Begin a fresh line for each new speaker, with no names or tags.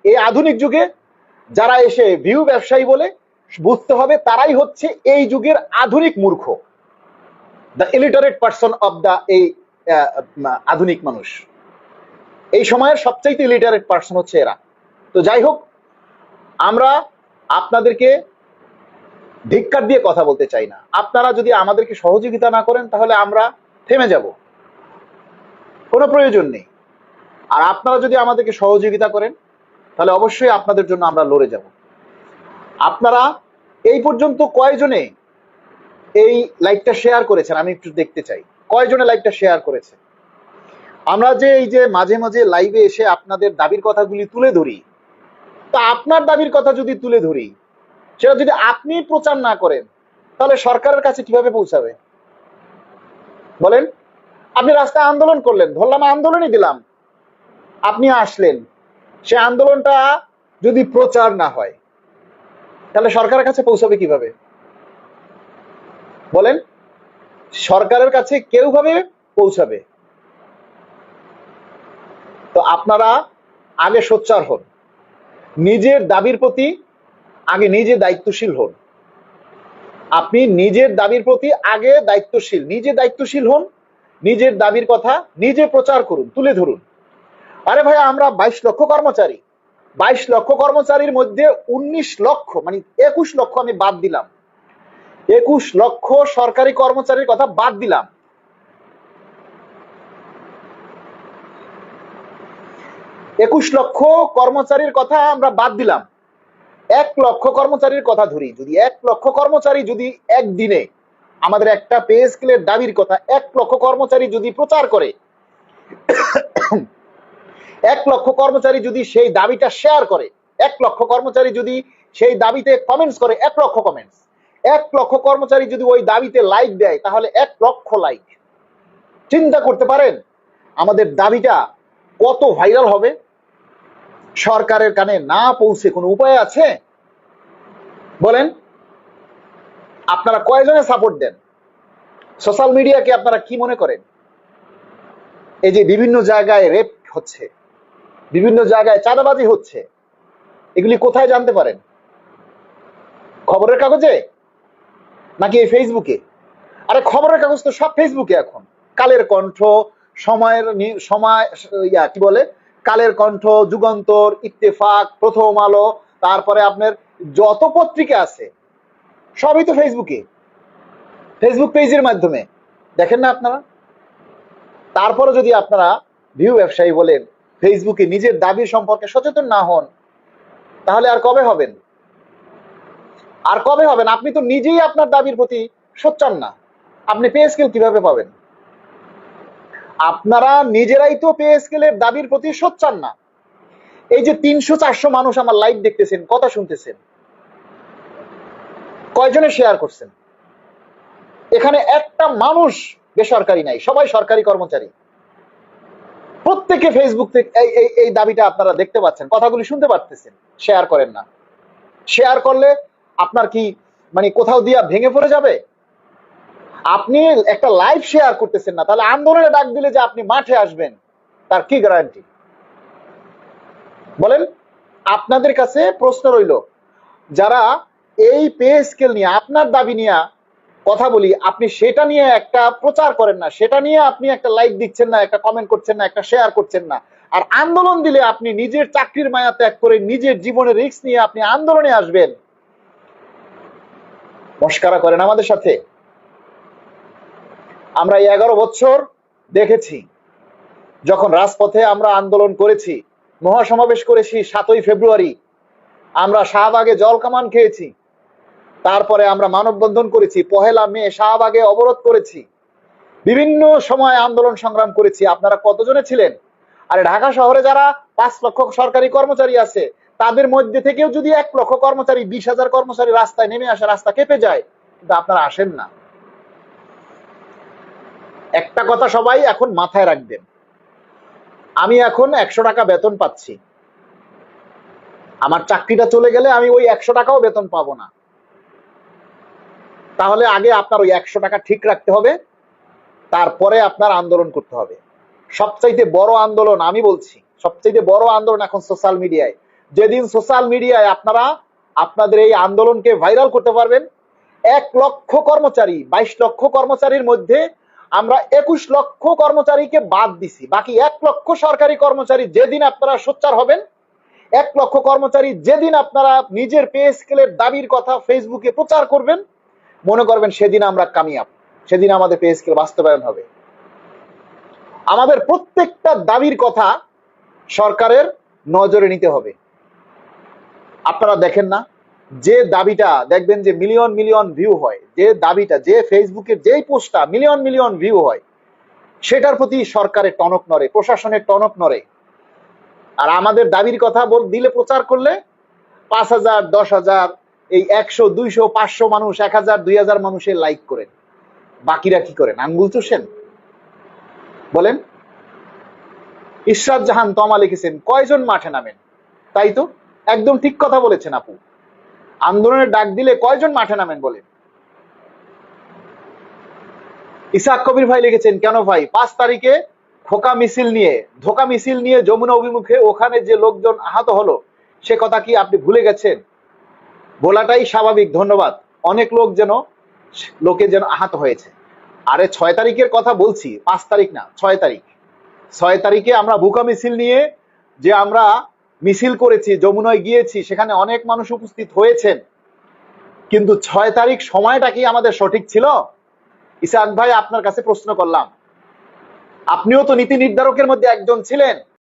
এই আধুনিক যুগে যারা এসে ভিউ ব্যবসায়ী বলে, বুঝতে হবে তারাই হচ্ছে এই যুগের আধুনিক মূর্খ, the illiterate person of the এই আধুনিক মানুষ। এই সময়ের সবচাইতে ইলিটারেট পার্সন হচ্ছে এরা। তো যাই হোক, আমরা আপনাদেরকে ধিক্কার দিয়ে কথা বলতে চাই না। আপনারা যদি আমাদেরকে সহযোগিতা না করেন তাহলে আমরা থেমে যাব, কোনো প্রয়োজন নেই। আর আপনারা যদি আমাদেরকে সহযোগিতা করেন তাহলে অবশ্যই আপনাদের জন্য আমরা লড়ে যাব। আপনারা এই পর্যন্ত কয়জনে এই লাইভটা শেয়ার করেছেন আমি একটু দেখতে চাই, কয়জনে লাইভটা শেয়ার করেছে। আমরা যে এই যে মাঝে মাঝে লাইভে এসে আপনাদের দাবির কথাগুলি তুলে ধরি, তা আপনার দাবির কথা যদি তুলে ধরি, সেটা যদি আপনি প্রচার না করেন তাহলে সরকারের কাছে কিভাবে পৌঁছাবে বলেন? আপনি রাস্তায় আন্দোলন করলেন, ধরলাম আন্দোলনই দিলাম, আপনি আসলেন, সে আন্দোলনটা যদি প্রচার না হয় তাহলে সরকারের কাছে পৌঁছাবে কিভাবে বলেন? সরকারের কাছে কেউ ভাবে পৌঁছাবে? তো আপনারা আগে সোচ্চার হন, নিজের দাবির প্রতি আগে নিজে দায়িত্বশীল হন। আপনি নিজের দাবির প্রতি আগে দায়িত্বশীল, নিজে দায়িত্বশীল হন, নিজের দাবির কথা নিজে প্রচার করুন, তুলে ধরুন। আরে ভাই, আমরা 22 লক্ষ কর্মচারী, 22 লক্ষ কর্মচারীর মধ্যে 19 লক্ষ মানে 21 লক্ষ আমি বাদ দিলাম, 21 লক্ষ সরকারি কর্মচারীর কথা বাদ দিলাম। 21 লক্ষ কর্মচারীর কথা আমরা বাদ দিলাম। 1 লক্ষ কর্মচারীর কথা ধরি, যদি 1 লক্ষ কর্মচারী যদি একদিনে আমাদের একটা পে স্কেলের দাবির কথা 1 লক্ষ কর্মচারী যদি প্রচার করে, 1 লক্ষ কর্মচারী যদি সেই দাবিটা শেয়ার করে, 1 লক্ষ কর্মচারী যদি সেই দাবিতে কমেন্টস করে, 1 লক্ষ কমেন্টস, 1 লক্ষ কর্মচারী যদি ওই দাবিতে লাইক দেয় তাহলে 1 লক্ষ লাইক। চিন্তা করতে পারেন আমাদের দাবিটা কত ভাইরাল হবে? সরকারের কানে না পৌঁছে কোনো উপায় আছে বলেন? আপনারা কয়জনে সাপোর্ট দেন? সোশ্যাল মিডিয়াকে আপনারা কি মনে করেন? এই যে বিভিন্ন জায়গায় রেপ হচ্ছে, বিভিন্ন জায়গায় চাঁদাবাজি হচ্ছে, এগুলি কোথায় জানতে পারেন? খবরের কাগজে নাকি এই ফেসবুকে? আরে খবরের কাগজ তো সব ফেসবুকে এখন। কালের কণ্ঠ, সময় কি বলে, কালের কণ্ঠ, যুগান্তর, ইত্তেফাক, প্রথম আলো, তারপরে আপনার যত পত্রিকা আছে সবই তো ফেসবুকে, ফেসবুক পেজের মাধ্যমে দেখেন না আপনারা? তারপরে যদি আপনারা ভিউ ব্যবসায়ী বলেন, ফেসবুকে নিজের দাবি সম্পর্কে সচেতন না হন, তাহলে আর কবে হবেন? আর কবে হবেন? আপনি তো নিজেই আপনার দাবির প্রতি সোচ্চার না, আপনি পে স্কেল কিভাবে পাবেন? আপনারা নিজেরাই তো পে স্কেলের দাবির প্রতি সোচ্চার না। এই যে 300-400 মানুষ আমার লাইভ দেখতেছেন, কথা শুনতেছেন, কয়জনে শেয়ার করছেন? এখানে একটা মানুষ বেসরকারি নাই, সবাই সরকারি কর্মচারী। প্রত্যেকে ফেসবুক থেকে এই দাবিটা আপনারা দেখতে পাচ্ছেন, কথাগুলি শুনতে পারতেছেন, শেয়ার করেন না। শেয়ার করলে আপনার কি মানে কোথাও দিয়া ভেঙে পড়ে যাবে? আপনি একটা লাইভ শেয়ার করতেছেন না, তাহলে আন্দোলনে ডাক দিলে যে আপনি মাঠে আসবেন তার কি গ্যারান্টি বলেন? আপনাদের কাছে প্রশ্ন রইল, যারা এই পে স্কেল নিয়ে আপনার দাবি নিয়ে কথা বলি, আপনি সেটা নিয়ে একটা প্রচার করেন না, সেটা নিয়ে আপনি একটা লাইক দিচ্ছেন না, একটা কমেন্ট করছেন না, একটা শেয়ার করছেন না। আর আন্দোলন দিলে আপনি নিজের চাকরির মায়া ত্যাগ করে নিজের জীবনের রিস্ক নিয়ে আপনি আন্দোলনে আসবেন। মস্কারা করেন আমাদের সাথে। আমরা এই 11 বছর দেখেছি, যখন রাজপথে আমরা আন্দোলন করেছি, মহাসমাবেশ করেছি, 7ই ফেব্রুয়ারি আমরা শাহবাগে জল কামান খেয়েছি, তারপরে আমরা মানববন্ধন করেছি, 1 মে শাহবাগে অবরোধ করেছি, বিভিন্ন সময় আন্দোলন সংগ্রাম করেছি। আপনারা কতজনে ছিলেন? আর ঢাকা শহরে যারা 5 লক্ষ সরকারি কর্মচারী আছে, তাদের মধ্যে থেকেও যদি 1 লক্ষ কর্মচারী, 20,000 কর্মচারী রাস্তায় নেমে আসে, রাস্তা কেঁপে যায়, কিন্তু আপনারা আসেন না। একটা কথা সবাই এখন মাথায় রাখবেন, আমি এখন 100 টাকা বেতন পাচ্ছি, আমার চাকরিটা চলে গেলে আমি ওই 100 টাকাও বেতন পাবো না। তাহলে আগে আপনার ওই 100 টাকা ঠিক রাখতে হবে, তারপরে আপনার আন্দোলন করতে হবে। সবচাইতে বড় আন্দোলন, আমি বলছি সবচাইতে বড় আন্দোলন এখন সোশ্যাল মিডিয়ায়। যেদিন সোশ্যাল মিডিয়ায় আপনারা আপনাদের এই আন্দোলনকে ভাইরাল করতে পারবেন, 1 লক্ষ কর্মচারী, 22 লক্ষ কর্মচারীর মধ্যে আমরা 21 লক্ষ কর্মচারীকে বাদ দিছি, বাকি 1 লক্ষ সরকারি কর্মচারী যেদিন আপনারা সোচ্চার হবেন, 1 লক্ষ কর্মচারী যেদিন আপনারা নিজের পে স্কেলের দাবির কথা ফেসবুকে প্রচার করবেন, মনে করবেন সেদিন আমরা কামিয়াব, সেদিন আমাদের পে স্কেল বাস্তবায়ন হবে। আমাদের প্রত্যেকটা দাবির কথা সরকারের নজরে নিতে হবে। আপনারা দেখেন না, যে দাবিটা দেখবেন যে মিলিয়ন মিলিয়ন ভিউ হয়, যে দাবিটা, যে ফেসবুকের যেই পোস্টটা মিলিয়ন মিলিয়ন ভিউ হয়, সেটার প্রতি সরকারের টনক নড়ে, প্রশাসনের টনক নড়ে। আর আমাদের দাবির কথা দিলে, প্রচার করলে 5,000, 10,000, এই 100, 200, 500 মানুষ, 1,000, 2,000 মানুষের লাইক করেন, বাকিরা কি করেন আঙ্গুল চুষেন? বলেন। ইশরাত জাহান তমা লিখেছেন, কয়জন মাঠে নামেন? তাই তো, একদম ঠিক কথা বলেছেন আপু। আন্দোলনের ডাক দিলে কয়জন মাঠে নামেন বলেন? ইসাক কবির ভাই লিখেছেন, কেন ভাই 5 তারিখে ধোকা মিছিল নিয়ে যমুনা অভিমুখে ওখানে যে লোকজন আহত হলো, সে কথা কি আপনি ভুলে গেছেন? বলাটাই স্বাভাবিক। ধন্যবাদ। অনেক লোকে যেন আহত হয়েছে। আরে 6 তারিখের কথা বলছি, 5 তারিখ না, 6 তারিখ। 6 তারিখে আমরা ভুকা মিছিল নিয়ে যে আমরা মিছিল করেছি, যমুনায় গিয়েছি, সেখানে অনেক মানুষ উপস্থিত হয়েছেন, কিন্তু 6 তারিখ সময়টা কি আমাদের সঠিক ছিল? ইসাক ভাই, আপনার কাছে প্রশ্ন করলাম, আপনিও তো নীতি নির্ধারকের মধ্যে একজন ছিলেন।